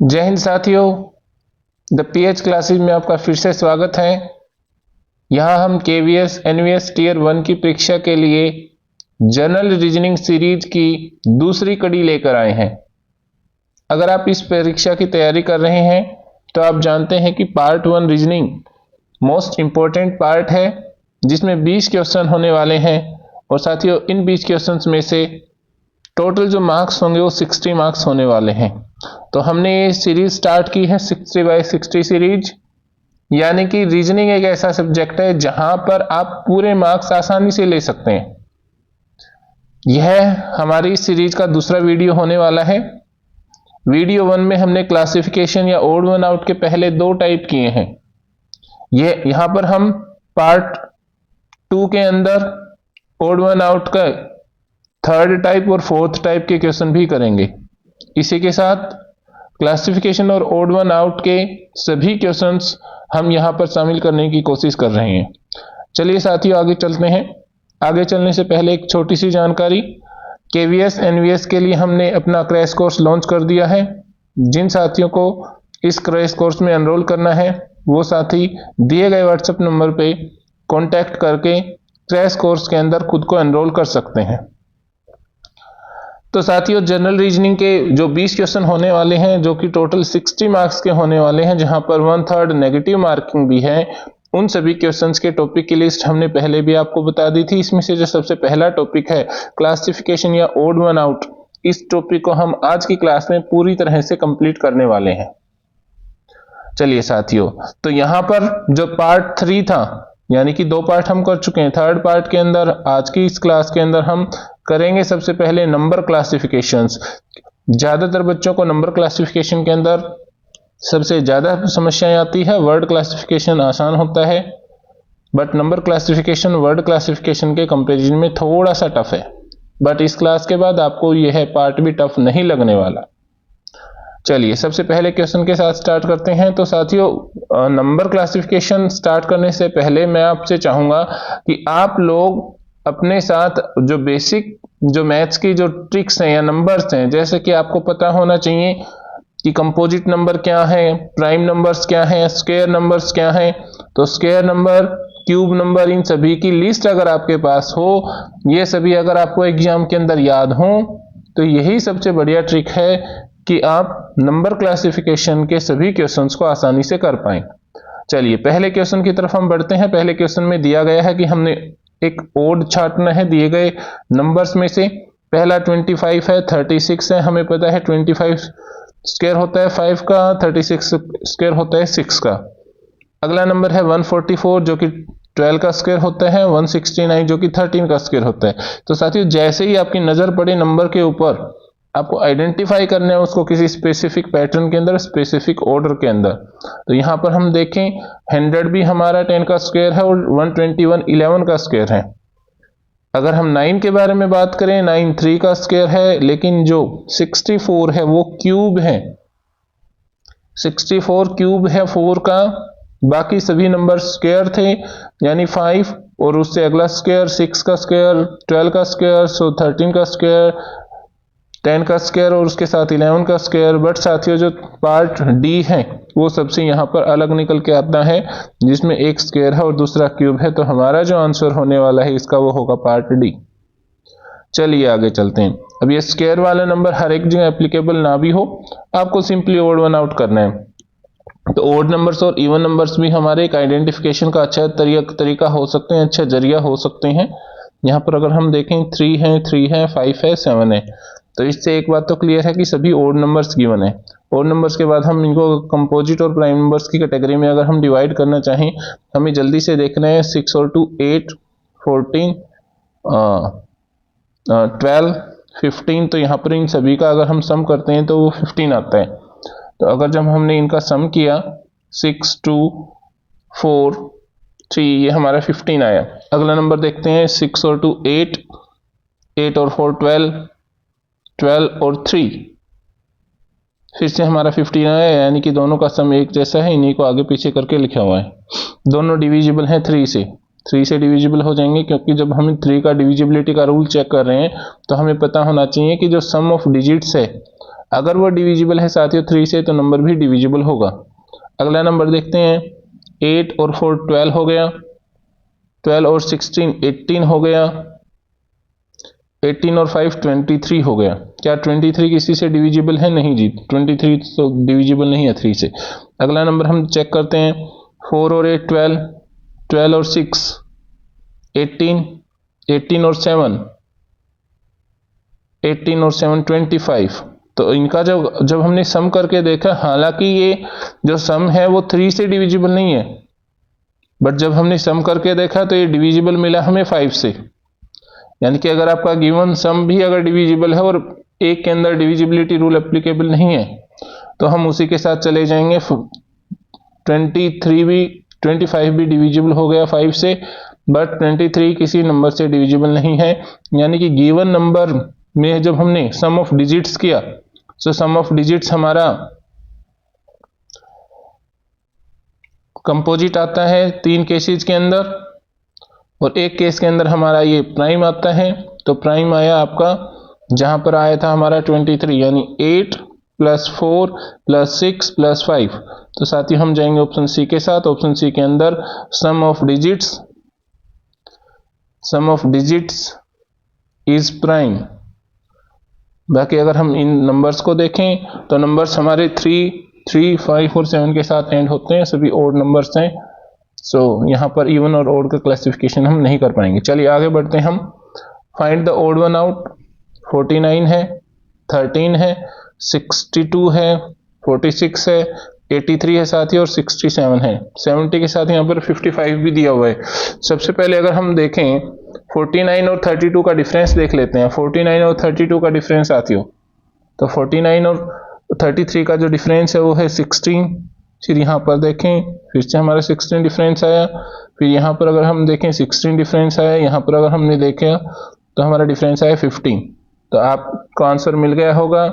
जय हिंद साथियों, the pH classes में आपका फिर से स्वागत है। यहाँ हम केवीएस एनवीएस टीयर 1 की परीक्षा के लिए जनरल रीजनिंग सीरीज की दूसरी कड़ी लेकर आए हैं। अगर आप इस परीक्षा की तैयारी कर रहे हैं तो आप जानते हैं कि part 1 reasoning most important part है, जिसमें 20 क्वेश्चन होने वाले हैं और साथियों इन 20 क्वेश्चंस में से टोटल जो मार्क्स होंगे वो 60 मार्क्स होने वाले हैं। तो हमने ये सीरीज स्टार्ट की है 60 बाय 60 सीरीज, यानी कि रीजनिंग एक ऐसा सब्जेक्ट है जहां पर आप पूरे मार्क्स आसानी से ले सकते हैं। यह हमारी सीरीज का दूसरा वीडियो होने वाला है। वीडियो 1 में हमने क्लासिफिकेशन या ओड वन आउट के पहले 2 टाइप किए हैं। यहां पर हम पार्ट 2 के अंदर ओड वन आउट का 3rd टाइप और 4th टाइप के क्वेश्चन भी करेंगे। इसी के साथ क्लासिफिकेशन और ओड वन आउट के सभी क्वेश्चंस हम यहां पर शामिल करने की कोशिश कर रहे हैं। चलिए साथियों आगे चलते हैं। आगे चलने से पहले एक छोटी सी जानकारी, केवीएस एनवीएस के लिए हमने अपना क्रैश कोर्स लॉन्च कर दिया है। जिन साथियों को इस क्रैश कोर्स में एनरोल करना है वो साथी दिए गए व्हाट्सएप नंबर पे कॉन्टैक्ट करके क्रैश कोर्स के अंदर खुद को एनरोल कर सकते हैं। तो साथियों जनरल रीजनिंग के जो 20 क्वेश्चन होने वाले हैं, जो कि टोटल 60 मार्क्स के होने वाले हैं, जहां पर 1/3 नेगेटिव मार्किंग भी है, उन सभी क्वेश्चंस के टॉपिक की लिस्ट हमने पहले भी आपको बता दी थी। इसमें से जो सबसे पहला टॉपिक है क्लासिफिकेशन या ओड वन आउट, इस टॉपिक को हम आज की क्लास में पूरी तरह से कंप्लीट करने वाले हैं। चलिए साथियों, तो यहां पर जो पार्ट 3 था, यानी कि 2 पार्ट हम कर चुके हैं। 3rd पार्ट के अंदर आज की इस क्लास के अंदर हम करेंगे सबसे पहले नंबर क्लासिफिकेशंस। ज्यादातर बच्चों को नंबर क्लासिफिकेशन के अंदर सबसे ज्यादा समस्याएं आती है। वर्ड क्लासिफिकेशन आसान होता है, but number classification word classification के कंपैरिजन में थोड़ा सा टफ है। बट इस क्लास के बाद आपको यह पार्ट भी टफ नहीं लगने वाला। चलिए सबसे पहले क्वेश्चन के साथ स्टार्ट करते हैं। तो साथियों नंबर क्लासिफिकेशन स्टार्ट करने से पहले मैं आपसे चाहूंगा कि आप लोग अपने साथ जो बेसिक जो मैथ्स की जो ट्रिक्स हैं या नंबर्स हैं, जैसे कि आपको पता होना चाहिए कि कंपोजिट नंबर क्या है, प्राइम नंबर्स क्या है, स्क्वायर नंबर्स क्या है। तो स्क्वायर नंबर, क्यूब नंबर, इन सभी की लिस्ट अगर आपके पास हो, ये सभी अगर आपको एग्जाम के अंदर याद हो, तो यही सबसे बढ़िया ट्रिक है कि आप नंबर क्लासिफिकेशन के सभी क्वेश्चंस को आसानी से कर पाएं। चलिए पहले क्वेश्चन की तरफ हम बढ़ते हैं। पहले क्वेश्चन में दिया गया है कि हमने एक ओड छांटना है दिए गए नंबर्स में से। पहला 25 है, 36 है। हमें पता है 25 स्क्वायर होता है 5 का, 36 स्क्वायर होता है 6 का। अगला नंबर है 144 जो कि 12 का स्क्वायर होता है, 169 जो कि 13 का स्क्वायर होता है। तो साथियों जैसे ही आपकी नजर पड़े नंबर के ऊपर, आपको आइडेंटिफाई करना है उसको किसी स्पेसिफिक पैटर्न के अंदर, स्पेसिफिक ऑर्डर के अंदर। तो यहां पर हम देखें 100 भी हमारा 10 का स्क्वायर है और 121 11 का स्क्वायर है। अगर हम 9 के बारे में बात करें, 9 3 का स्क्वायर है, लेकिन जो 64 है वो क्यूब है। 64 क्यूब है 4 का। बाकी सभी नंबर स्क्वायर थे, यानी 5 और उससे अगला स्क्वायर 6 का स्क्वायर, 12 का स्क्वायर, सो 13 का स्क्वायर, 10 का स्क्वायर और उसके साथ 11 का स्क्वायर। बट साथियों जो पार्ट डी है वो सबसे यहाँ पर अलग निकल के आता है, जिसमें एक स्क्वायर है और दूसरा क्यूब है। तो हमारा जो आंसर होने वाला है इसका वो होगा पार्ट डी। चलिए आगे चलते हैं। अब ये स्क्वायर वाला नंबर हर एक जगह एप्लीकेबल ना भी हो, आपको सिंपली ओड वन आउट करना है। तो ओड नंबर्स और इवन नंबर्स भी हमारे एक आइडेंटिफिकेशन का अच्छा तरीका हो सकते हैं, अच्छा जरिया हो सकते हैं। यहाँ पर अगर हम देखें 3 है, 5 है, 7 है, तो इससे एक बात तो क्लियर है कि सभी ओड नंबर्स गिवन है। ओड नंबर्स के बाद हम इनको कंपोजिट और प्राइम नंबर्स की कैटेगरी में अगर हम डिवाइड करना चाहें, हमें जल्दी से देखना है 6 और 2 8, 14, 12, 15। तो यहाँ पर इन सभी का अगर हम सम करते हैं तो वो 15 आता है। तो अगर जब हमने इनका सम किया 6 2 4 3, ये हमारा 15 आया। अगला नंबर देखते हैं 6 और 2 8, 8 और 4 12, 12 और 3, फिर से हमारा 15 आया, यानी कि दोनों का सम एक जैसा है। इन्हीं को आगे पीछे करके लिखा हुआ है। दोनों डिविजिबल हैं 3 से डिविजिबल हो जाएंगे, क्योंकि जब हम 3 का डिविजिबिलिटी का रूल चेक कर रहे हैं तो हमें पता होना चाहिए कि जो सम ऑफ डिजिट्स है अगर वो डिविजिबल है साथियों 3 से तो नंबर भी डिविजिबल होगा। अगला नंबर देखते हैं, 8 और 4 12 हो गया, 12 और 16 18 हो गया, 18 और 5 23 हो गया। क्या 23 किसी से डिविजिबल है? नहीं जी, 23 तो डिविजिबल नहीं है 3 से। अगला नंबर हम चेक करते हैं, 4 और 8 12, 12 और 6 18, 18 और 7 18 और 7 25। तो इनका जब हमने सम करके देखा, हालांकि ये जो सम है वो 3 से डिविजिबल नहीं है, बट जब हमने सम करके देखा तो ये डिविजिबल मिला हमें 5 से। यानी कि अगर आपका गिवन सम भी अगर डिविजिबल है और एक के अंदर डिविजिबिलिटी रूल एप्लीकेबल नहीं है तो हम उसी के साथ चले जाएंगे। 25 भी डिविजिबल हो गया 5 से, बट 23 किसी नंबर से डिविजिबल नहीं है। यानी कि गिवन नंबर में जब हमने सम ऑफ डिजिट्स किया तो सम ऑफ डिजिट्स हमारा कंपोजिट आता है 3 केसेस के अंदर, और एक केस के अंदर हमारा ये प्राइम आता है। तो प्राइम आया आपका, जहां पर आया था हमारा 23, यानी 8 + 4 + 6 + 5। तो साथ ही हम जाएंगे ऑप्शन सी के साथ। ऑप्शन सी के अंदर सम ऑफ डिजिट्स इज प्राइम। बाकी अगर हम इन नंबर्स को देखें तो नंबर्स हमारे 3, 5 और 7 के साथ एंड होते हैं, सभी ओड नंबर्स हैं। सो यहाँ पर इवन और ओड का क्लासिफिकेशन हम नहीं कर पाएंगे। चलिए आगे बढ़ते हैं हम। Find the odd one out. 49 है, 13 है, 62 है, 46 है, 83 है साथी, और 67 है। 70 के साथ यहाँ पर 55 भी दिया हुआ है। सबसे पहले अगर हम देखें 49 और 32 का डिफरेंस देख लेते हैं। 49 और 32 का डिफरेंस साथियों, तो 49 और 33 का जो डिफरेंस है वो है 16। फिर यहाँ पर देखें, फिर से हमारा 16 डिफरेंस आया। फिर यहाँ पर अगर हम देखें 16 डिफरेंस आया। यहाँ पर अगर हमने देखा तो हमारा डिफरेंस आया 15। तो आपको आंसर मिल गया होगा।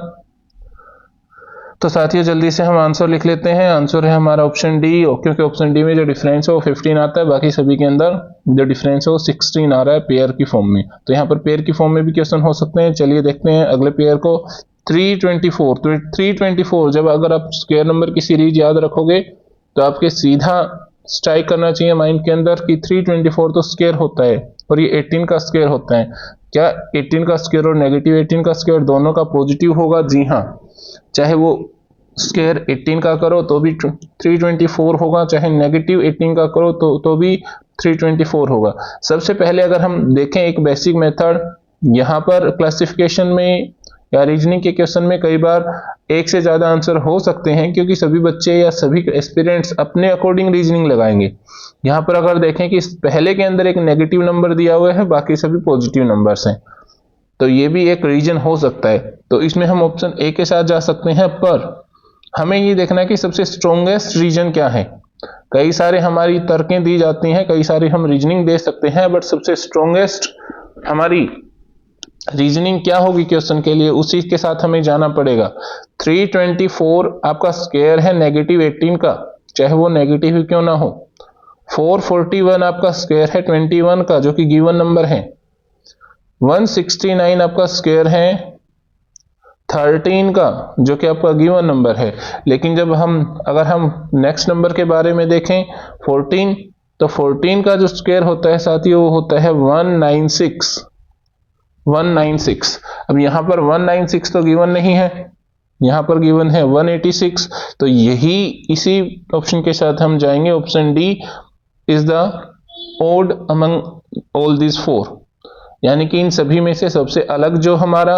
तो साथियों जल्दी से हम आंसर लिख लेते हैं। आंसर है हमारा ऑप्शन डी, क्योंकि ऑप्शन डी में जो डिफरेंस है वो 15 आता है, बाकी सभी के अंदर जो डिफरेंस है वो 16 आ रहा है पेयर की फॉर्म में। तो यहाँ पर पेयर की फॉर्म में भी क्वेश्चन हो सकते हैं। चलिए देखते हैं अगले पेयर को। 324। तो 324 जब अगर आप स्क्वायर नंबर की सीरीज याद रखोगे तो आपके सीधा स्ट्राइक करना चाहिए माइंड के अंदर कि 324 तो स्क्वायर होता है और ये 18 का स्क्वायर होता है। क्या 18 का स्क्वायर और नेगेटिव 18 का स्क्वायर दोनों का पॉजिटिव होगा? जी हाँ, चाहे वो स्क्वायर 18 का करो तो भी 324 होगा, चाहे नेगेटिव 18 का करो तो भी 324 होगा। सबसे पहले अगर हम देखें एक बेसिक मेथड, यहाँ पर क्लासिफिकेशन में या रीजनिंग के क्वेश्चन में कई बार एक से ज्यादा आंसर हो सकते हैं, क्योंकि सभी बच्चे या सभी एस्पिरेंट्स अपने अकॉर्डिंग रीजनिंग लगाएंगे। यहाँ पर अगर देखें कि पहले के अंदर एक नेगेटिव नंबर दिया हुआ है, बाकी सभी पॉजिटिव नंबर्स हैं, तो ये भी एक रीजन हो सकता है। तो इसमें हम ऑप्शन ए के साथ जा सकते हैं, पर हमें ये देखना है कि सबसे स्ट्रॉन्गेस्ट रीजन क्या है। कई सारे हमारी तर्कें दी जाती हैं, कई सारे हम रीजनिंग दे सकते हैं, बट सबसे स्ट्रॉन्गेस्ट हमारी रीजनिंग क्या होगी क्वेश्चन के लिए, उसी के साथ हमें जाना पड़ेगा। 324 आपका स्क्वायर है नेगेटिव 18 का, चाहे वो नेगेटिव ही क्यों ना हो। 441 आपका स्क्वायर है 21 का, जो कि गिवन नंबर है। 169 आपका स्क्वायर है 13 का, जो कि आपका गिवन नंबर है। लेकिन जब अगर हम नेक्स्ट नंबर के बारे में देखें 14, तो 14 का जो स्क्वायर होता है साथियों वो होता है 196। अब यहाँ पर 196 तो गिवन नहीं है, यहाँ पर गिवन है 186। तो इसी ऑप्शन के साथ हम जाएंगे। Option D is the odd among all this 4, यानी कि इन सभी में से सबसे अलग जो हमारा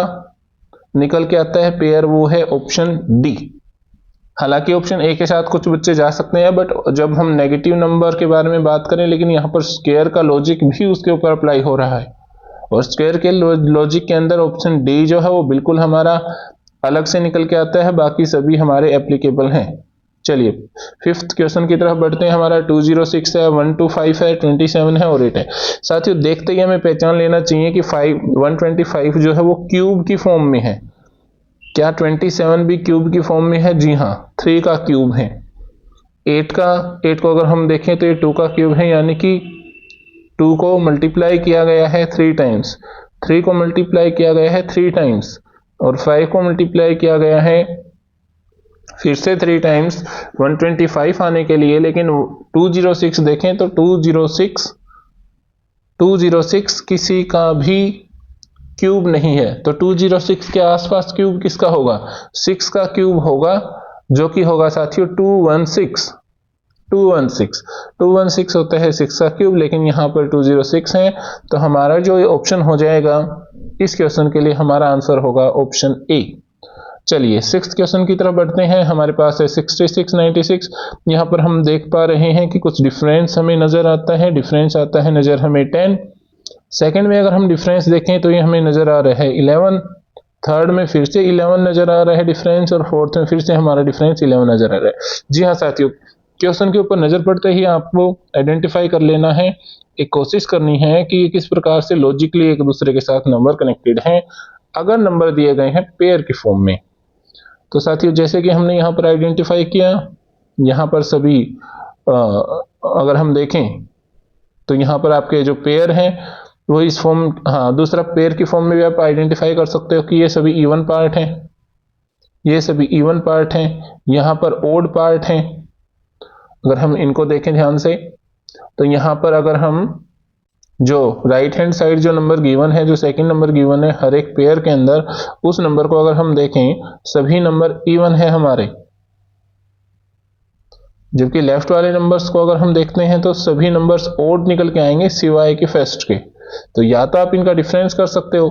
निकल के आता है पेयर वो है ऑप्शन डी। हालांकि ऑप्शन ए के साथ कुछ बच्चे जा सकते हैं, बट जब हम नेगेटिव नंबर के बारे में बात करें, लेकिन यहाँ पर स्क्वायर का लॉजिक भी उसके ऊपर अप्लाई हो रहा है, और स्क्वायर के लॉजिक के अंदर ऑप्शन डी जो है वो बिल्कुल हमारा अलग से निकल के आता है, बाकी सभी हमारे एप्लीकेबल हैं। चलिए फिफ्थ क्वेश्चन की तरफ बढ़ते हैं। हमारा 206 है, 125 है, 27 है और 8 है। साथियों देखते ही हमें पहचान लेना चाहिए कि 125 जो है वो क्यूब की फॉर्म में है। क्या 27 भी क्यूब की फॉर्म में है? जी हाँ, 3 का क्यूब है। 8 को अगर हम देखें तो ये 2 का क्यूब है, यानी कि 2 को मल्टीप्लाई किया गया है 3 टाइम्स, 3 को मल्टीप्लाई किया गया है 3 टाइम्स, और 5 को मल्टीप्लाई किया गया है फिर से 3 टाइम्स 125 आने के लिए, लेकिन 206 देखें तो 206 किसी का भी क्यूब नहीं है। तो 206 के आसपास क्यूब किसका होगा? 6 का क्यूब होगा, जो कि होगा साथियों 216 होता है 6 का क्यूब, लेकिन यहाँ पर 206 है। तो हमारा जो ऑप्शन हो जाएगा इस क्वेश्चन के लिए, हमारा आंसर होगा ऑप्शन ए। चलिए 6th क्वेश्चन की तरफ बढ़ते हैं। हमारे पास है 66 96। यहाँ पर हम देख पा रहे हैं कि कुछ डिफरेंस हमें नजर आता है। डिफरेंस आता है नजर हमें 10। सेकंड में अगर हम डिफरेंस देखें तो ये हमें नजर आ रहा है 11। थर्ड में फिर से 11 नजर आ रहा है डिफरेंस, और फोर्थ में फिर से हमारा डिफरेंस 11 नजर आ रहा है। जी हाँ साथियों, क्वेश्चन के ऊपर नजर पड़ते ही आपको आइडेंटिफाई कर लेना है, एक कोशिश करनी है कि किस प्रकार से लॉजिकली एक दूसरे के साथ नंबर कनेक्टेड हैं अगर नंबर दिए गए हैं पेयर की फॉर्म में। तो साथियों जैसे कि हमने यहाँ पर आइडेंटिफाई किया, यहाँ पर सभी अगर हम देखें तो यहाँ पर आपके जो पेयर हैं वो इस फॉर्म, हाँ दूसरा पेयर की फॉर्म में भी आप आइडेंटिफाई कर सकते हो कि ये सभी इवन पार्ट हैं, ये सभी इवन पार्ट हैं। यहाँ पर ओड पार्ट हैं। अगर हम इनको देखें ध्यान से तो यहाँ पर अगर हम जो राइट हैंड साइड जो नंबर गिवन है, जो सेकंड नंबर गिवन है हर एक पेयर के अंदर, उस नंबर को अगर हम देखें सभी नंबर इवन है हमारे। जबकि लेफ्ट वाले नंबर्स को अगर हम देखते हैं तो सभी नंबर्स ओड निकल के आएंगे सिवाय के फर्स्ट के। तो या तो आप इनका डिफरेंस कर सकते हो,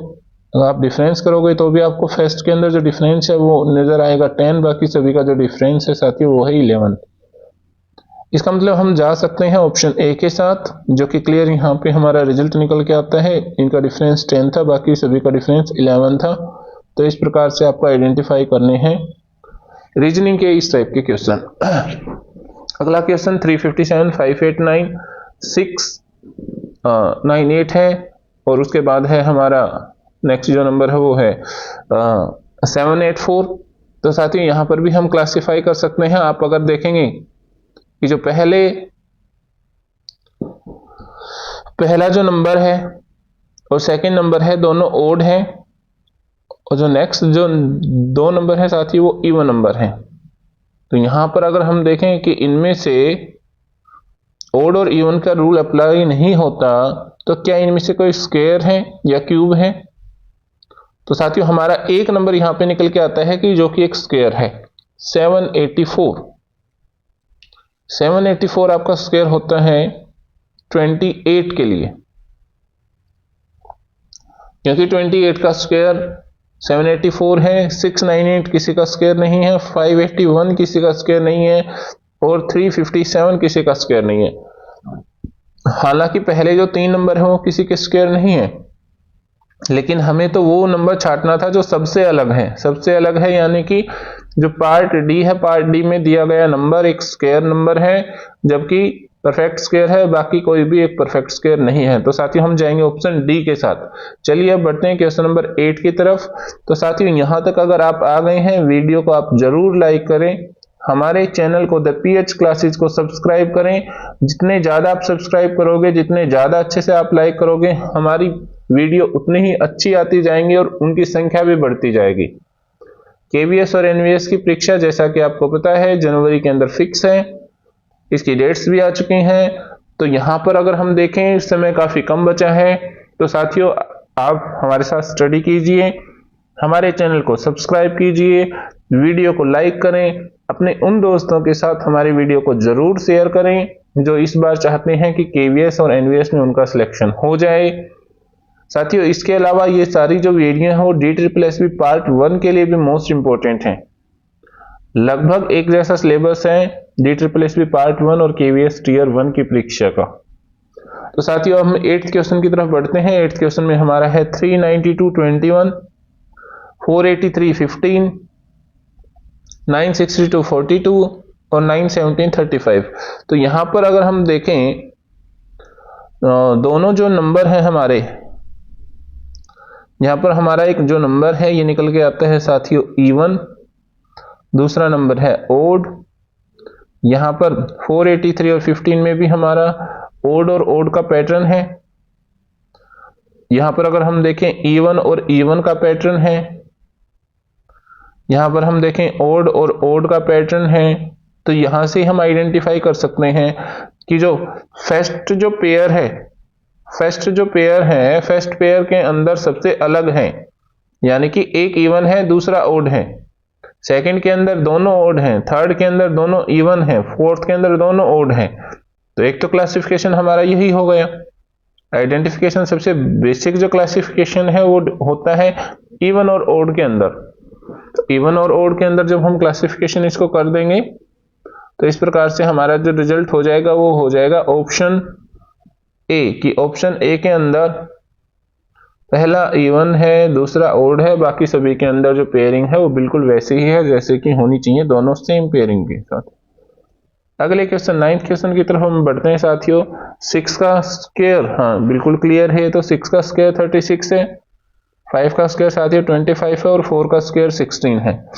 अगर आप डिफरेंस करोगे तो भी आपको फर्स्ट के अंदर जो डिफरेंस है वो नजर आएगा 10, बाकी सभी का जो डिफरेंस है साथियों वो है 11। इसका मतलब हम जा सकते हैं ऑप्शन ए के साथ, जो कि क्लियर यहाँ पे हमारा रिजल्ट निकल के आता है। इनका डिफरेंस 10 था, बाकी सभी का डिफरेंस 11 था। तो इस प्रकार से आपको आइडेंटिफाई करने हैं रीजनिंग के इस टाइप के क्वेश्चन। अगला क्वेश्चन 357 589 698 है, और उसके बाद है हमारा नेक्स्ट जो नंबर है वो है 784। तो साथियों यहाँ पर भी हम क्लासिफाई कर सकते हैं। आप अगर देखेंगे कि जो पहला जो नंबर है और सेकंड नंबर है दोनों ओड हैं, और जो नेक्स्ट जो दो नंबर है साथी वो इवन नंबर है। तो यहां पर अगर हम देखें कि इनमें से ओड और इवन का रूल अप्लाई नहीं होता, तो क्या इनमें से कोई स्क्वायर है या क्यूब है? तो साथियों हमारा एक नंबर यहां पे निकल के आता है कि जो कि एक स्क्वायर है 784 आपका स्क्वायर होता है 28 के लिए, क्योंकि 28 का स्क्वायर 784 है, 698 किसी का स्क्वायर नहीं है, 581 किसी का स्क्वायर नहीं है, और 357 किसी का स्क्वायर नहीं है। हालांकि पहले जो 3 नंबर है वो किसी के स्क्वायर नहीं है, लेकिन हमें तो वो नंबर छांटना था जो सबसे अलग है, यानी कि जो पार्ट डी है, पार्ट डी में दिया गया नंबर एक स्क्वायर नंबर है, जबकि परफेक्ट स्क्वायर है, बाकी कोई भी एक परफेक्ट स्क्वायर नहीं है। तो साथियों हम जाएंगे ऑप्शन डी के साथ। चलिए अब बढ़ते हैं क्वेश्चन नंबर 8 की तरफ। तो साथियों यहां तक अगर आप आ गए हैं, वीडियो को आप जरूर लाइक करें, हमारे चैनल को द पीएच क्लासेज को सब्सक्राइब करें। जितने ज्यादा आप सब्सक्राइब करोगे, जितने ज्यादा अच्छे से आप लाइक करोगे, हमारी वीडियो उतनी ही अच्छी आती जाएंगी और उनकी संख्या भी बढ़ती जाएगी। केवीएस और एनवीएस की परीक्षा जैसा कि आपको पता है जनवरी के अंदर फिक्स है, इसकी डेट्स भी आ चुकी हैं। तो यहां पर अगर हम देखें इस समय काफी कम बचा है। तो साथियों आप हमारे साथ स्टडी कीजिए, हमारे चैनल को सब्सक्राइब कीजिए, वीडियो को लाइक करें, अपने उन दोस्तों के साथ हमारी वीडियो को जरूर शेयर करें जो इस बार चाहते हैं कि केवीएस और एनवीएस में उनका सिलेक्शन हो जाए। साथियों इसके अलावा ये सारी जो वीडियो है वो DSSS पार्ट 1 के लिए भी मोस्ट इंपोर्टेंट है। लगभग एक जैसा सिलेबस है DSSS पार्ट 1 और केवीएस टीयर 1 की परीक्षा का। तो साथियों हम 8th क्वेश्चन की तरफ बढ़ते हैं। 8th क्वेश्चन में हमारा है 392 21, 483 15, 962 42 और 917 35। तो यहां पर अगर हम देखें दोनों जो नंबर है हमारे, यहां पर हमारा एक जो नंबर है ये निकल के आता है साथियों इवन, दूसरा नंबर है ओड। यहां पर 483 और 15 में भी हमारा ओड और ओड का पैटर्न है। यहां पर अगर हम देखें इवन और इवन का पैटर्न है। यहाँ पर हम देखें ओड और ओड का पैटर्न है, तो यहाँ से हम आइडेंटिफाई कर सकते हैं कि जो फर्स्ट जो पेयर है फर्स्ट पेयर के अंदर सबसे अलग है, यानी कि एक इवन है दूसरा ओड है, सेकंड के अंदर दोनों ओड हैं, थर्ड के अंदर दोनों इवन है, फोर्थ के अंदर दोनों ओड हैं। तो एक तो क्लासिफिकेशन हमारा यही हो गया। आइडेंटिफिकेशन सबसे बेसिक जो क्लासिफिकेशन है वो होता है इवन और ओड के अंदर। तो इवन और ओड के अंदर जब हम क्लासिफिकेशन इसको कर देंगे तो इस प्रकार से हमारा जो रिजल्ट हो जाएगा वो हो जाएगा ऑप्शन ए, कि ऑप्शन ए के अंदर पहला इवन है दूसरा ओड है, बाकी सभी के अंदर जो पेयरिंग है वो बिल्कुल वैसे ही है जैसे कि होनी चाहिए, दोनों सेम पेयरिंग के साथ। अगले क्वेश्चन 9th क्वेश्चन की तरफ हम बढ़ते हैं साथियों। 6 का स्क्वायर, हाँ बिल्कुल क्लियर है, तो 6 का स्क्वायर 36 है, 5 का स्क्वायर साथियों 25 है और 4 का स्क्वायर 16 है,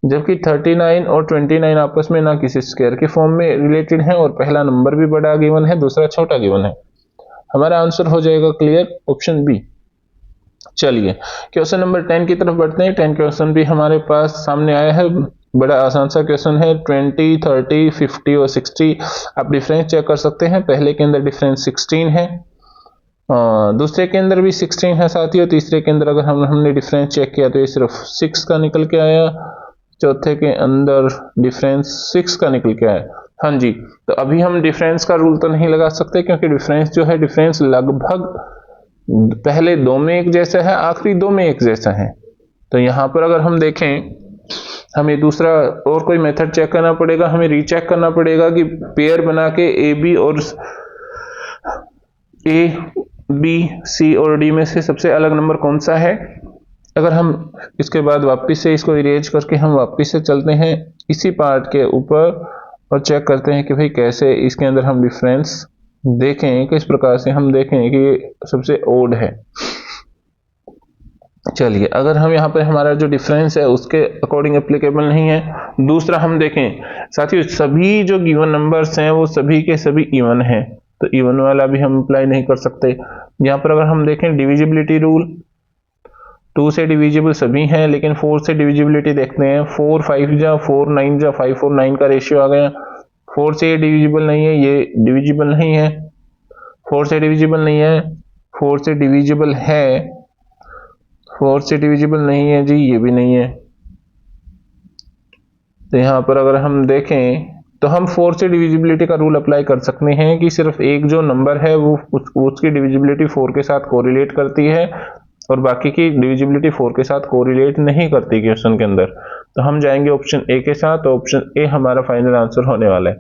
जबकि 39 और 29 आपस में ना किसी स्क्वायर के फॉर्म में रिलेटेड है और पहला नंबर भी बड़ा गिवन है दूसरा छोटा गिवन है। हमारा आंसर हो जाएगा क्लियर ऑप्शन बी। चलिए क्वेश्चन नंबर 10 की तरफ बढ़ते हैं। 10 क्वेश्चन भी हमारे पास सामने आया है, बड़ा आसान सा क्वेश्चन है। 20, 30, 50 और 60 आप डिफरेंस चेक कर सकते हैं। पहले के अंदर डिफरेंस 16 है, दूसरे के अंदर भी 16 है साथियों, तीसरे के अंदर अगर हमने डिफरेंस चेक किया तो ये सिर्फ 6 का निकल के आया, चौथे के अंदर डिफरेंस 6 का निकल के आया। हाँ जी, तो अभी हम डिफरेंस का रूल तो नहीं लगा सकते क्योंकि डिफरेंस जो है डिफरेंस लगभग पहले दो में एक जैसा है, आखिरी दो में एक जैसा है। तो यहाँ पर अगर हम देखें, हमें दूसरा और कोई मेथड चेक करना पड़ेगा, हमें रीचेक करना पड़ेगा कि पेयर बना के ए बी और ए बी सी और डी में से सबसे अलग नंबर कौन सा है। अगर हम इसके बाद वापस से इसको इरेज करके हम वापस से चलते हैं इसी पार्ट के ऊपर और चेक करते हैं कि भाई कैसे इसके अंदर हम डिफरेंस देखें, किस प्रकार से हम देखें कि ये सबसे ओड है। चलिए अगर हम यहाँ पे हमारा जो डिफरेंस है उसके अकॉर्डिंग एप्लीकेबल नहीं है, दूसरा हम देखें साथियों सभी जो गिवन नंबर्स हैं वो सभी के सभी इवन हैं, तो इवन वाला भी हम अप्लाई नहीं कर सकते। यहाँ पर अगर हम देखें डिविजिबिलिटी रूल, 2 से डिविजिबल सभी हैं लेकिन 4 से डिविजिबिलिटी देखते हैं। 4 5 जा 4 9 जा 5 और 9 का रेशियो आ गया। 4 से ये डिविजिबल नहीं है, ये डिविजिबल नहीं है, 4 से डिविजिबल नहीं है, 4 से डिविजिबल है, 4 से डिविजिबल नहीं है जी, ये भी नहीं है। तो यहाँ पर अगर हम देखें तो हम 4 से डिविजिबिलिटी का रूल अप्लाई कर सकते हैं कि सिर्फ एक जो नंबर है वो उसकी डिविजिबिलिटी 4 के साथ कोरिलेट करती है और बाकी की डिविजिबिलिटी 4 के साथ कोरिलेट नहीं करती क्वेश्चन के अंदर। तो हम जाएंगे ऑप्शन ए के साथ, तो ऑप्शन ए हमारा फाइनल आंसर होने वाला है।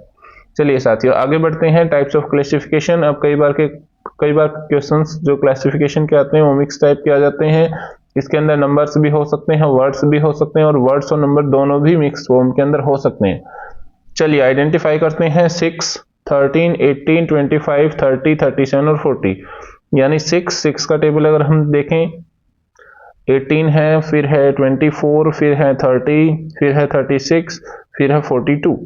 चलिए साथियों आगे बढ़ते हैं। Types of classification. अब कई बार क्वेश्चंस जो क्लासिफिकेशन के आते हैं वो मिक्स टाइप के आ जाते हैं। इसके अंदर नंबर्स भी हो सकते हैं, वर्ड्स भी हो सकते हैं और वर्ड्स और नंबर दोनों भी मिक्स फॉर्म के अंदर हो सकते हैं। चलिए आइडेंटिफाई करते हैं। 6, 13, 18, 25, 30, 37 और 40, यानी 6 का टेबल अगर हम देखें 18 है, फिर है 24, फिर है 30, फिर है 36, फिर है 42।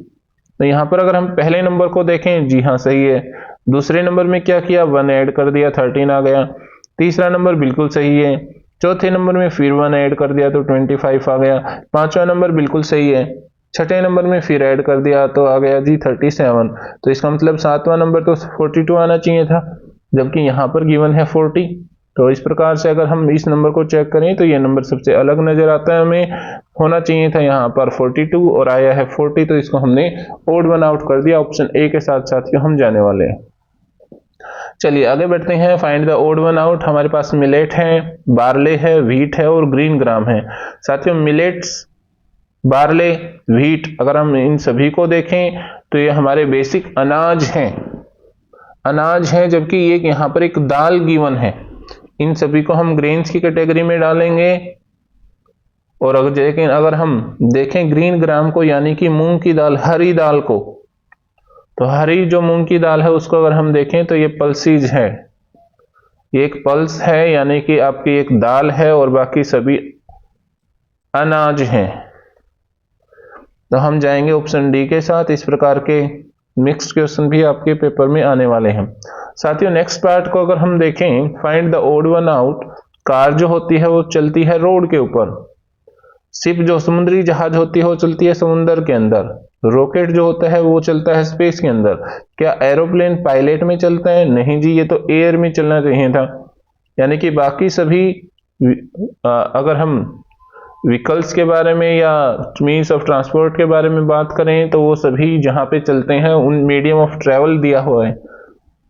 तो यहाँ पर अगर हम पहले नंबर को देखें, जी हाँ सही है। दूसरे नंबर में क्या किया, 1 ऐड कर दिया, 13 आ गया। तीसरा नंबर बिल्कुल सही है। चौथे नंबर में फिर 1 ऐड कर दिया तो 25 आ गया। पांचवा नंबर बिल्कुल सही है। छठे नंबर में फिर ऐड कर दिया तो आ गया जी 37। तो इसका मतलब सातवां नंबर तो 42 आना चाहिए था, जबकि यहाँ पर गिवन है 40। तो इस प्रकार से अगर हम इस नंबर को चेक करें तो ये नंबर सबसे अलग नजर आता है, हमें होना चाहिए था यहाँ पर 42 और आया है 40, तो इसको हमने ओड वन आउट कर दिया। ऑप्शन ए के साथ साथियों हम जाने वाले हैं। चलिए आगे बढ़ते हैं। Find the odd one out. हमारे पास मिलेट है, बार्ले है, व्हीट है और ग्रीन ग्राम है। साथियों मिलेट्स, बार्ले, व्हीट, अगर हम इन सभी को देखें तो ये हमारे बेसिक अनाज हैं, जबकि ये यहाँ पर एक दाल गिवन है। इन सभी को हम ग्रेन्स की कैटेगरी में डालेंगे। और अगर हम देखें ग्रीन ग्राम को, यानी कि मूंग की दाल, हरी दाल को, तो हरी जो मूंग की दाल है उसको अगर हम देखें तो ये पल्सीज है, ये एक पल्स है, यानी कि आपकी एक दाल है और बाकी सभी अनाज हैं। तो हम जाएंगे ऑप्शन डी के साथ। इस प्रकार के मिक्स्ड क्वेश्चन भी आपके पेपर में आने वाले हैं। साथियों नेक्स्ट पार्ट को अगर हम देखें, find the odd one out. Car जो होती है वो चलती है रोड के ऊपर, शिप जो समुद्री जहाज होती है वो चलती है समुद्र के अंदर, रॉकेट जो होता है वो चलता है स्पेस के अंदर। क्या एरोप्लेन पायलट में चलता है? नहीं जी, ये तो एयर में चलना चाहिए था। यानी कि बाकी सभी अगर हम व्हीकल्स के बारे में या मीन्स ऑफ ट्रांसपोर्ट के बारे में बात करें तो वो सभी जहां पे चलते हैं उन मीडियम ऑफ ट्रेवल दिया हुआ है,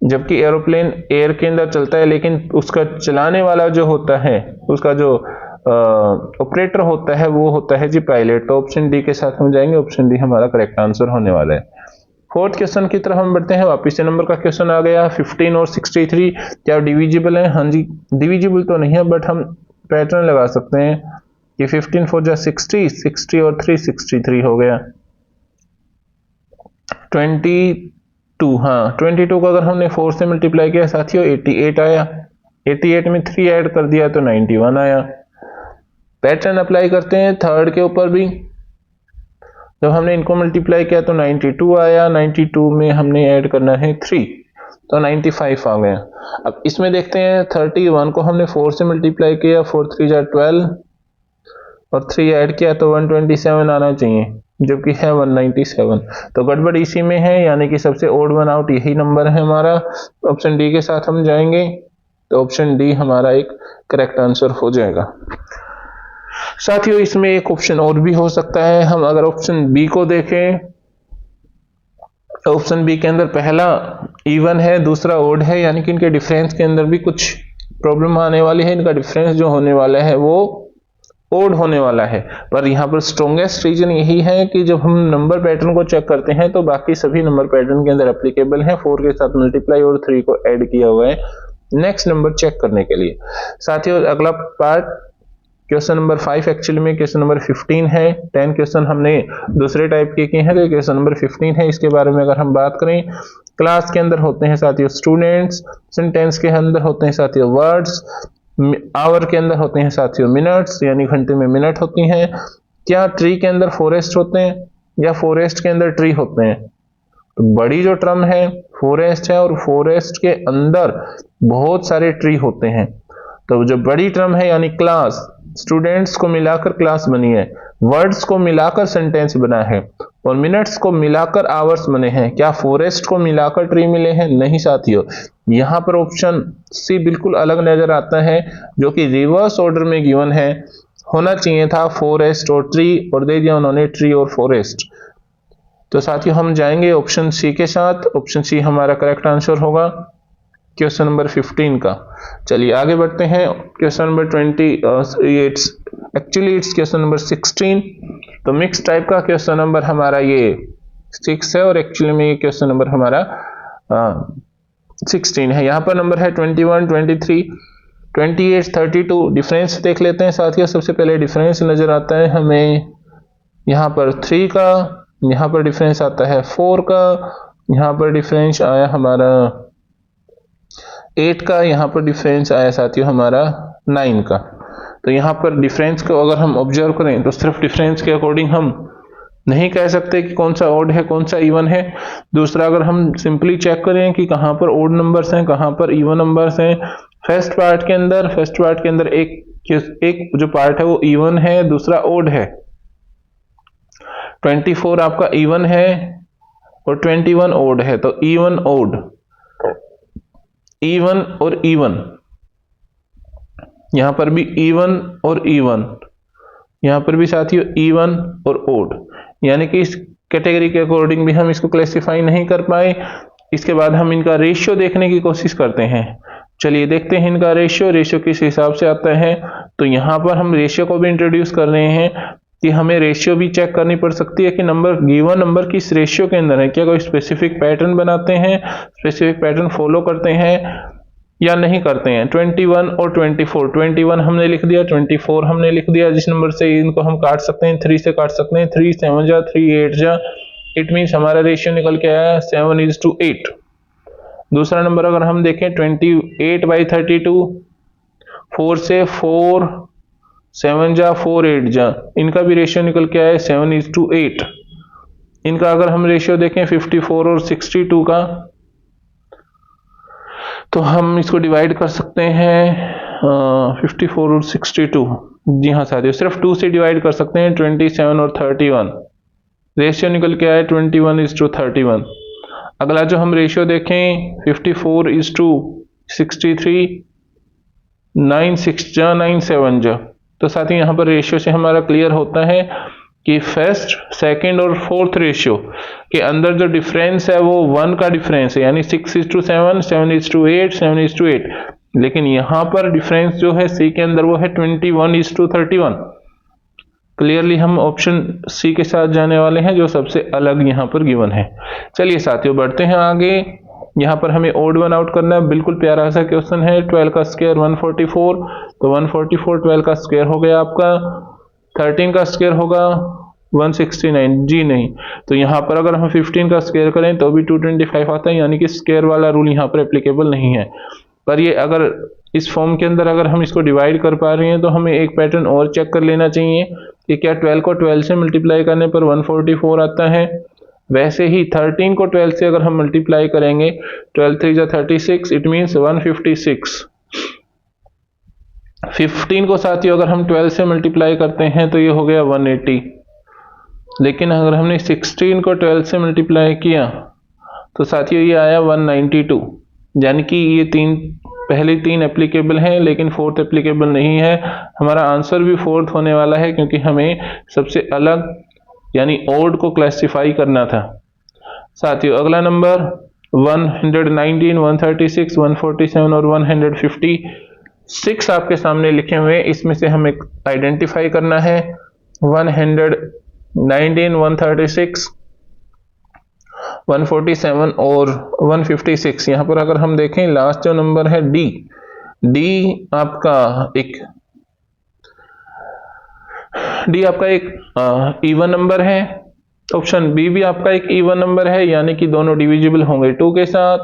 जबकि एरोप्लेन एयर के अंदर चलता है लेकिन उसका चलाने वाला जो होता है, उसका जो ऑपरेटर होता है वो होता है जी पायलट। तो ऑप्शन डी के साथ हम जाएंगे, ऑप्शन डी हमारा करेक्ट आंसर होने वाला है। फोर्थ क्वेश्चन की तरफ हम बढ़ते हैं। वापिस से नंबर का क्वेश्चन आ गया। 15 और 63 क्या डिविजिबल है? हाँ जी, डिविजिबल तो नहीं है बट हम पैटर्न लगा सकते हैं कि 15 4 जा 60, 60 और 3 63 हो गया। 22, हाँ 22 को अगर हमने 4 से मल्टीप्लाई किया साथियों 88 आया, 88 में 3 ऐड कर दिया तो 91 आया। पैटर्न अप्लाई करते हैं थर्ड के ऊपर भी। जब हमने इनको मल्टीप्लाई किया तो 92 आया, 92 में हमने ऐड करना है 3 तो 95 आ गया। अब इसमें देखते हैं 31 को हमने 4 से मल्टीप्लाई किया, 4 3 जा 12 और 3 ऐड किया तो 127 आना चाहिए, जबकि है 197। तो गड़बड़ इसी में है, यानी कि सबसे ओड वन आउट यही नंबर है हमारा। ऑप्शन डी के साथ हम जाएंगे तो ऑप्शन डी हमारा एक करेक्ट आंसर हो जाएगा। साथियों इसमें एक ऑप्शन और भी हो सकता है। हम अगर ऑप्शन बी को देखें, ऑप्शन बी के अंदर पहला इवन है, दूसरा ओड है, यानी कि इनके डिफरेंस के अंदर भी कुछ प्रॉब्लम आने वाली है। इनका डिफरेंस जो होने वाला है वो ओड होने वाला है। पर यहाँ पर स्ट्रॉन्गेस्ट रीजन यही है कि जब हम नंबर पैटर्न को चेक करते हैं तो बाकी सभी नंबर पैटर्न के अंदर एप्लीकेबल है। 4 के साथ मल्टीप्लाई और 3 को ऐड किया हुआ है नेक्स्ट नंबर चेक करने के लिए। साथियों अगला पार्ट क्वेश्चन नंबर 5 एक्चुअली में क्वेश्चन नंबर 15 है। 10 क्वेश्चन हमने दूसरे टाइप के किए हैं, तो क्वेश्चन नंबर 15 है। इसके बारे में अगर हम बात करें, क्लास के अंदर होते हैं साथियों स्टूडेंट्स, सेंटेंस के अंदर होते हैं साथियों वर्ड्स, आवर के अंदर होते हैं साथियों मिनट्स, यानी घंटे में मिनट होती हैं। क्या ट्री के अंदर फॉरेस्ट होते हैं या फॉरेस्ट के अंदर ट्री होते हैं? तो बड़ी जो टर्म है फॉरेस्ट है और फॉरेस्ट के अंदर बहुत सारे ट्री होते हैं। तो जो बड़ी टर्म है यानी क्लास, स्टूडेंट्स को मिलाकर क्लास बनी है, वर्ड्स को मिलाकर सेंटेंस बना है और मिनट्स को मिलाकर आवर्स बने हैं। क्या फॉरेस्ट को मिलाकर ट्री मिले हैं? नहीं साथियों, यहां पर ऑप्शन सी बिल्कुल अलग नजर आता है, जो कि रिवर्स ऑर्डर में गिवन है। होना चाहिए था फॉरेस्ट और ट्री, और दे दिया उन्होंने ट्री और फॉरेस्ट। तो साथियों हम जाएंगे ऑप्शन सी के साथ। ऑप्शन सी हमारा करेक्ट आंसर होगा क्वेश्चन नंबर 15 का। चलिए आगे बढ़ते हैं। Question number 28 actually it's question number 16। तो मिक्स टाइप का क्वेश्चन नंबर हमारा ये 6 है और एक्चुअली में ये क्वेश्चन नंबर हमारा 16 है। यहाँ पर नंबर है 21, 23, 28, 32। डिफरेंस देख लेते हैं साथियों। सबसे पहले डिफरेंस नजर आता है हमें यहाँ पर 3 का, यहाँ पर डिफरेंस आता है 4 का, यहाँ पर डिफरेंस आया हमारा 8 का, यहाँ पर डिफरेंस आया साथियों हमारा 9 का। तो यहाँ पर डिफरेंस को अगर हम ऑब्जर्व करें तो सिर्फ डिफरेंस के अकॉर्डिंग हम नहीं कह सकते कि कौन सा ऑड है कौन सा इवन है। दूसरा, अगर हम सिंपली चेक करें कि कहाँ पर ऑड नंबर्स हैं कहाँ पर इवन नंबर्स हैं, फर्स्ट पार्ट के अंदर एक जो पार्ट है वो इवन है, दूसरा ऑड है। 24 आपका इवन है और 21 ऑड है। तो इवन ऑड, इवन और इवन, यहां पर भी इवन और इवन, यहां पर भी साथियों इवन और ओड, यानी कि इस कैटेगरी के अकॉर्डिंग भी हम इसको क्लासिफाई नहीं कर पाए। इसके बाद हम इनका रेशियो देखने की कोशिश करते हैं। चलिए देखते हैं इनका रेशियो किस हिसाब से आता है। तो यहां पर हम रेशियो को भी इंट्रोड्यूस कर रहे हैं कि हमें रेशियो भी चेक करनी पड़ सकती है कि नंबर गिवन नंबर किस रेशियो के अंदर है। क्या कोई स्पेसिफिक पैटर्न बनाते हैं, स्पेसिफिक पैटर्न फॉलो करते हैं या नहीं करते हैं। 21 और 24, 21 हमने लिख दिया, 24 हमने लिख दिया। जिस नंबर से इनको हम काट सकते हैं 3 से काट सकते हैं, 3 7 जा 3 8 जा, इट मीन्स हमारा रेशियो निकल के आया 7:8। दूसरा नंबर अगर हम देखें 28/32, 4 से 4 7 जा 4 8 जा, इनका भी रेशियो निकल के आया 7:8। इनका अगर हम रेशियो देखें 54 और 62 का, तो हम इसको डिवाइड कर सकते हैं 54 और 62, जी हाँ साथियों, सिर्फ 2 से डिवाइड कर सकते हैं 27 और 31। रेशियो निकल के आया 21:31। अगला जो हम रेशियो देखें 54:63, 9 6 जा 9 7 जा। तो साथियों यहाँ पर रेशियो से हमारा क्लियर होता है कि फर्स्ट, सेकंड और फोर्थ रेशियो के अंदर जो डिफरेंस है वो 1 का डिफरेंस है, यानी 6:7, 7:8, 7:8। लेकिन यहाँ पर डिफरेंस जो है सी के अंदर वो है 21:31। क्लियरली हम ऑप्शन सी के साथ जाने वाले हैं जो सबसे अलग यहाँ पर गिवन है। चलिए साथियों बढ़ते हैं आगे। यहाँ पर हमें ओड वन आउट करना है, बिल्कुल प्यारा सा क्वेश्चन है। 12 का स्क्वायर 144, तो 144 12 का स्क्वायर हो गया आपका। 13 का स्क्वायर होगा 169, जी नहीं। तो यहाँ पर अगर हम 15 का स्क्वायर करें तो भी 225 आता है, यानी कि स्क्वायर वाला रूल यहाँ पर एप्लीकेबल नहीं है। पर ये अगर इस फॉर्म के अंदर अगर हम इसको डिवाइड कर पा रहे हैं तो हमें एक पैटर्न और चेक कर लेना चाहिए कि क्या 12 को 12 से मल्टीप्लाई करने पर 144 आता है। वैसे ही 13 को 12 से अगर हम मल्टीप्लाई करेंगे 12 3 जा 36, इट मीन्स 156। 15 को साथियों अगर हम 12 से मल्टीप्लाई करते हैं तो ये हो गया 180। लेकिन अगर हमने 16 को 12 से मल्टीप्लाई किया तो साथियों ये आया 192। यानी कि ये पहले तीन एप्लीकेबल हैं लेकिन फोर्थ एप्लीकेबल नहीं है। हमारा आंसर भी फोर्थ होने वाला है क्योंकि हमें सबसे अलग यानी ओड को क्लासिफाई करना था। साथियों अगला नंबर 119, 136, 147 और 156 आपके सामने लिखे हुए हैं। इसमें से हमें आइडेंटिफाई करना है 119, 136, 147 और 156। यहाँ पर अगर हम देखें लास्ट जो नंबर है डी आपका एक इवन नंबर है। ऑप्शन बी भी आपका एक इवन नंबर है, यानी कि दोनों डिविजिबल होंगे 2 के साथ।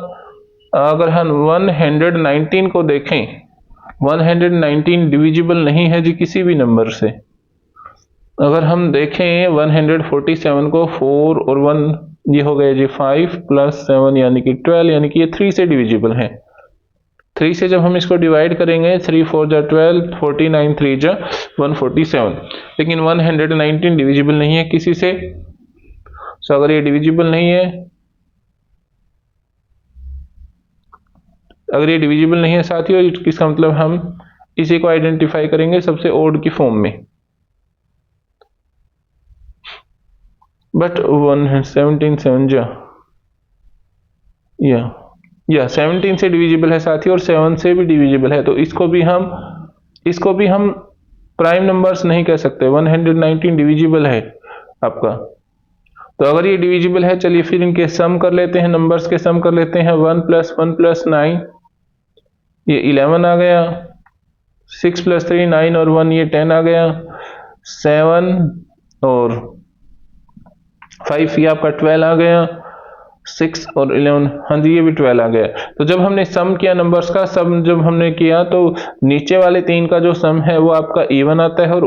अगर हम 119 को देखें, 119 डिविजिबल नहीं है जी किसी भी नंबर से। अगर हम देखें 147 को 4 और 1 ये हो गए जी 5 + 7 यानी कि 12, यानी कि ये 3 से डिविजिबल है। 3 से जब हम इसको डिवाइड करेंगे 3 4 जा 12, 49 3 जा 147। लेकिन 119 डिविजिबल नहीं है किसी से। तो अगर ये डिविजिबल नहीं है, साथियों इसका मतलब हम इसी को आइडेंटिफाई करेंगे सबसे ओड की फॉर्म में। बट 117 7 जा या 17 से डिविजिबल है साथियों और 7 से भी डिविजिबल है। तो इसको भी हम प्राइम नंबर्स नहीं कह सकते। 119 डिविजिबल है आपका। तो अगर ये डिविजिबल है, चलिए फिर इनके सम कर लेते हैं, नंबर्स के सम कर लेते हैं। 1 + 1 + 9 ये 11 आ गया। 6 + 3 9 और 1 ये 10 आ गया। 7 और 5 ये आपका 12 आ गया। 6 और 11, हाँ जी ये भी 12 आ गया। तो जब हमने सम किया नंबर्स का, सम जब हमने किया तो नीचे वाले 3 का जो सम है वो आपका इवन आता है और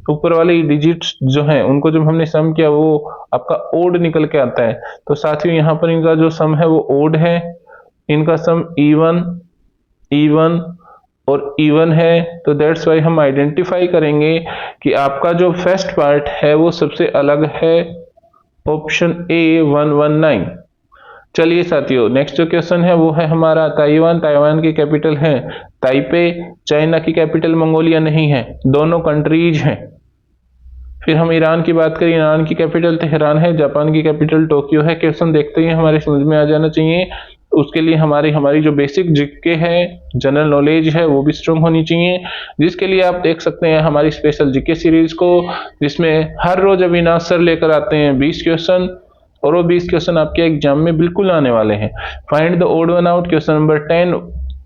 ऊपर वाले डिजिट्स जो हैं उनको जब हमने सम किया वो आपका ओड निकल के आता है। तो साथियों यहाँ पर इनका जो सम है वो ओड है, इनका सम इवन और इवन है। तो दैट्स वाई हम आइडेंटिफाई करेंगे कि आपका जो फर्स्ट पार्ट है वो सबसे अलग है, ऑप्शन ए 119। चलिए साथियों नेक्स्ट जो क्वेश्चन है वो है हमारा ताइवान की कैपिटल है ताइपे, चाइना की कैपिटल मंगोलिया नहीं है, दोनों कंट्रीज हैं। फिर हम ईरान की बात करें, ईरान की कैपिटल तेहरान है, जापान की कैपिटल टोक्यो है। क्वेश्चन देखते ही हमारे समझ में आ जाना चाहिए। उसके लिए हमारी जो बेसिक जीके है, जनरल नॉलेज है, वो भी स्ट्रांग होनी चाहिए। जिसके लिए आप देख सकते हैं हमारी स्पेशल जीके सीरीज को, जिसमें हर रोज अविनाश सर लेकर आते हैं 20 क्वेश्चन और वो 20 क्वेश्चन आपके एग्जाम में बिल्कुल आने वाले हैं। Find the odd one out question number 10,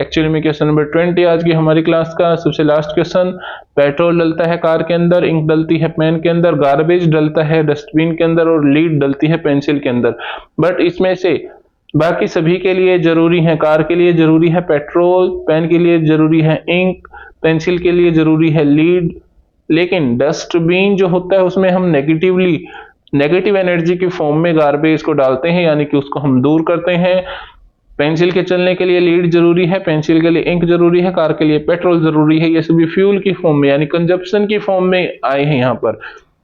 actually में क्वेश्चन नंबर 20 आज की हमारी क्लास का सबसे लास्ट क्वेश्चन। पेट्रोल डलता है कार के अंदर, इंक डलती है पेन के अंदर, गार्बेज डलता है डस्टबिन के अंदर और लीड डलती है पेंसिल के अंदर। बट इसमें से बाकी सभी के लिए जरूरी है, कार के लिए जरूरी है पेट्रोल, पेन के लिए जरूरी है इंक, पेंसिल के लिए जरूरी है लीड। लेकिन डस्टबिन जो होता है उसमें हम नेगेटिव एनर्जी की फॉर्म में गार्बेज को डालते हैं, यानी कि उसको हम दूर करते हैं। पेंसिल के चलने के लिए लीड जरूरी है, पेंसिल के लिए इंक जरूरी है, कार के लिए पेट्रोल जरूरी है। ये सभी फ्यूल की फॉर्म में यानी कंजप्शन की फॉर्म में आए हैं यहाँ पर।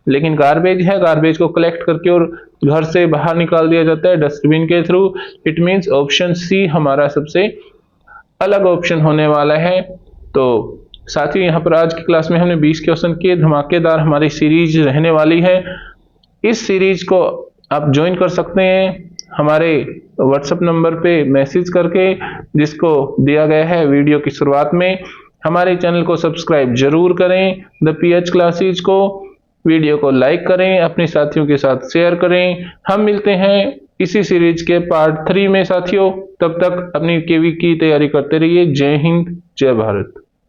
लेकिन गार्बेज है, गार्बेज को कलेक्ट करके और घर से बाहर निकाल दिया जाता है डस्टबिन के through. It means option C हमारा सबसे अलग ऑप्शन होने वाला है। तो साथियों, यहाँ पर आज की क्लास में हमने 20 क्वेश्चन किए, धमाकेदार हमारी सीरीज रहने वाली है। इस सीरीज को आप ज्वाइन कर सकते हैं हमारे व्हाट्सएप नंबर पे मैसेज करके, जिसको दिया गया है वीडियो की शुरुआत में। हमारे चैनल को सब्सक्राइब जरूर करें, द पीएच क्लासेज को। वीडियो को लाइक करें, अपने साथियों के साथ शेयर करें। हम मिलते हैं इसी सीरीज के पार्ट 3 में साथियों। तब तक अपनी केवी की तैयारी करते रहिए। जय हिंद, जय भारत।